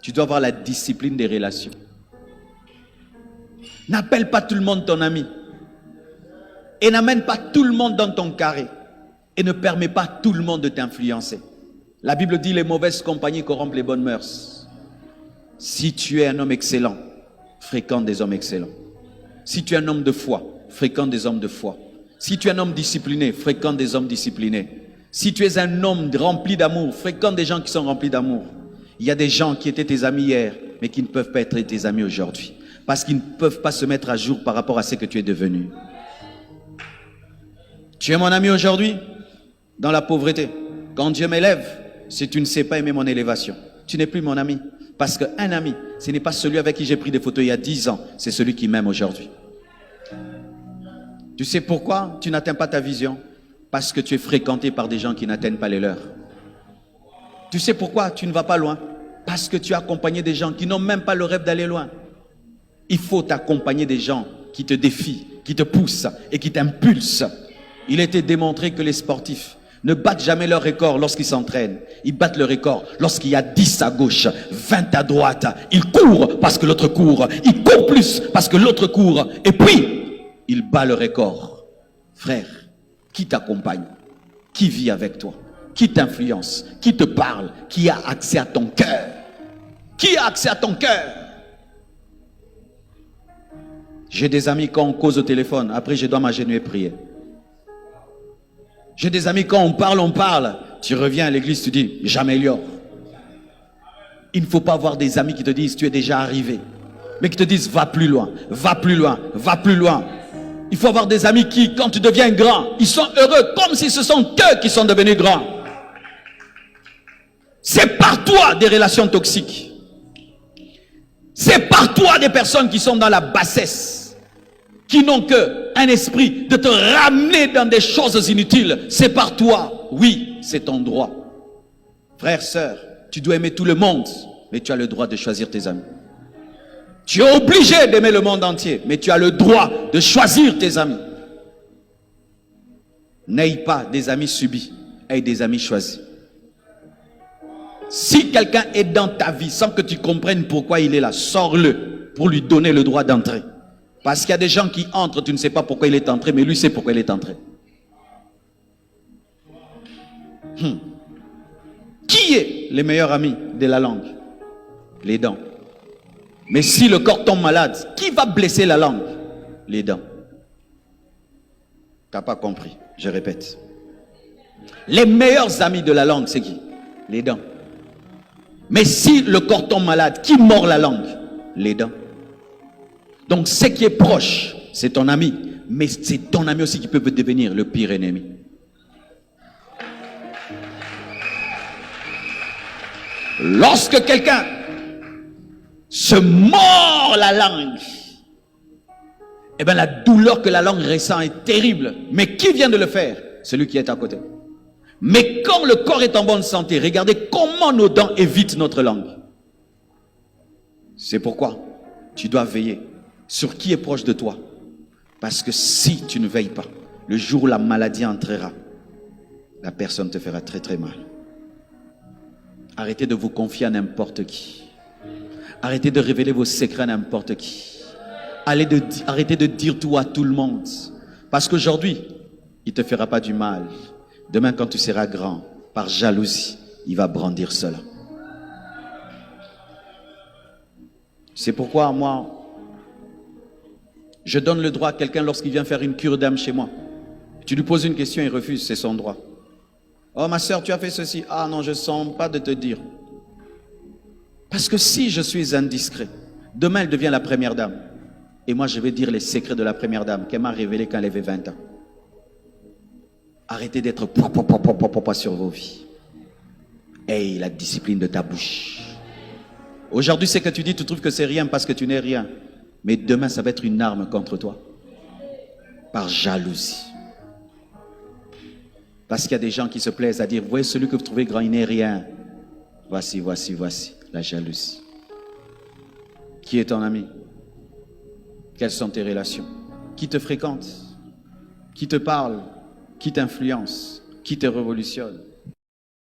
Tu dois avoir la discipline des relations. N'appelle pas tout le monde ton ami. Et n'amène pas tout le monde dans ton carré. Et ne permets pas tout le monde de t'influencer. La Bible dit les mauvaises compagnies corrompent les bonnes mœurs. Si tu es un homme excellent, fréquente des hommes excellents. Si tu es un homme de foi, fréquente des hommes de foi. Si tu es un homme discipliné, fréquente des hommes disciplinés. Si tu es un homme rempli d'amour, fréquente des gens qui sont remplis d'amour. Il y a des gens qui étaient tes amis hier, mais qui ne peuvent pas être tes amis aujourd'hui. Parce qu'ils ne peuvent pas se mettre à jour par rapport à ce que tu es devenu. Tu es mon ami aujourd'hui dans la pauvreté. Quand Dieu m'élève, si tu ne sais pas aimer mon élévation, tu n'es plus mon ami. Parce qu'un ami, ce n'est pas celui avec qui j'ai pris des photos il y a 10 ans, c'est celui qui m'aime aujourd'hui. Tu sais pourquoi tu n'atteins pas ta vision? Parce que tu es fréquenté par des gens qui n'atteignent pas les leurs. Tu sais pourquoi tu ne vas pas loin? Parce que tu as accompagné des gens qui n'ont même pas le rêve d'aller loin. Il faut t'accompagner des gens qui te défient, qui te poussent et qui t'impulsent. Il a été démontré que les sportifs ne battent jamais leur record lorsqu'ils s'entraînent. Ils battent le record lorsqu'il y a 10 à gauche, 20 à droite. Ils courent parce que l'autre court. Ils courent plus parce que l'autre court. Et puis, ils battent le record. Frère, qui t'accompagne? Qui vit avec toi? Qui t'influence? Qui te parle? Qui a accès à ton cœur? Qui a accès à ton cœur? J'ai des amis quand on cause au téléphone, après je dois m'agenouiller et prier. J'ai des amis quand on parle, tu reviens à l'église, tu dis, j'améliore. Il ne faut pas avoir des amis qui te disent, tu es déjà arrivé, mais qui te disent, va plus loin, va plus loin, va plus loin. Il faut avoir des amis qui, quand tu deviens grand, ils sont heureux, comme si ce sont eux qui sont devenus grands. C'est par toi des relations toxiques. C'est par toi des personnes qui sont dans la bassesse, qui n'ont qu'un esprit de te ramener dans des choses inutiles. C'est par toi. Oui, c'est ton droit. Frère, sœur, tu dois aimer tout le monde, mais tu as le droit de choisir tes amis. Tu es obligé d'aimer le monde entier, mais tu as le droit de choisir tes amis. N'aie pas des amis subis, aie des amis choisis. Si quelqu'un est dans ta vie sans que tu comprennes pourquoi il est là, sors-le pour lui donner le droit d'entrer. Parce qu'il y a des gens qui entrent, tu ne sais pas pourquoi il est entré, mais lui sait pourquoi il est entré. Qui est le meilleur ami de la langue? Les dents. Mais si le corps tombe malade, qui va blesser la langue? Les dents. Tu n'as pas compris, je répète. Les meilleurs amis de la langue, c'est qui? Les dents. Mais si le corps tombe malade, qui mord la langue? Les dents. Donc ce qui est proche, c'est ton ami. Mais c'est ton ami aussi qui peut devenir le pire ennemi. Lorsque quelqu'un se mord la langue, eh bien la douleur que la langue ressent est terrible. Mais qui vient de le faire? Celui qui est à côté. Mais quand le corps est en bonne santé, regardez comment nos dents évitent notre langue. C'est pourquoi tu dois veiller sur qui est proche de toi. Parce que si tu ne veilles pas, le jour où la maladie entrera, la personne te fera très très mal. Arrêtez de vous confier à n'importe qui. Arrêtez de révéler vos secrets à n'importe qui. Arrêtez de dire tout à tout le monde. Parce qu'aujourd'hui, il ne te fera pas du mal. Demain, quand tu seras grand, par jalousie, il va brandir cela. C'est pourquoi moi, je donne le droit à quelqu'un lorsqu'il vient faire une cure d'âme chez moi. Tu lui poses une question, il refuse, c'est son droit. Oh ma soeur, tu as fait ceci. Ah non, je ne sens pas de te dire. Parce que si je suis indiscret, demain elle devient la première dame. Et moi je vais dire les secrets de la première dame qu'elle m'a révélé quand elle avait 20 ans. Arrêtez d'être sur vos vies. Aie la discipline de ta bouche. Aujourd'hui, ce que tu dis, tu trouves que c'est rien parce que tu n'es rien. Mais demain, ça va être une arme contre toi. Par jalousie. Parce qu'il y a des gens qui se plaisent à dire, voyez celui que vous trouvez grand, il n'est rien. Voici, voici, voici, la jalousie. Qui est ton ami? Quelles sont tes relations? Qui te fréquente? Qui te parle? Qui t'influence? Qui te révolutionne?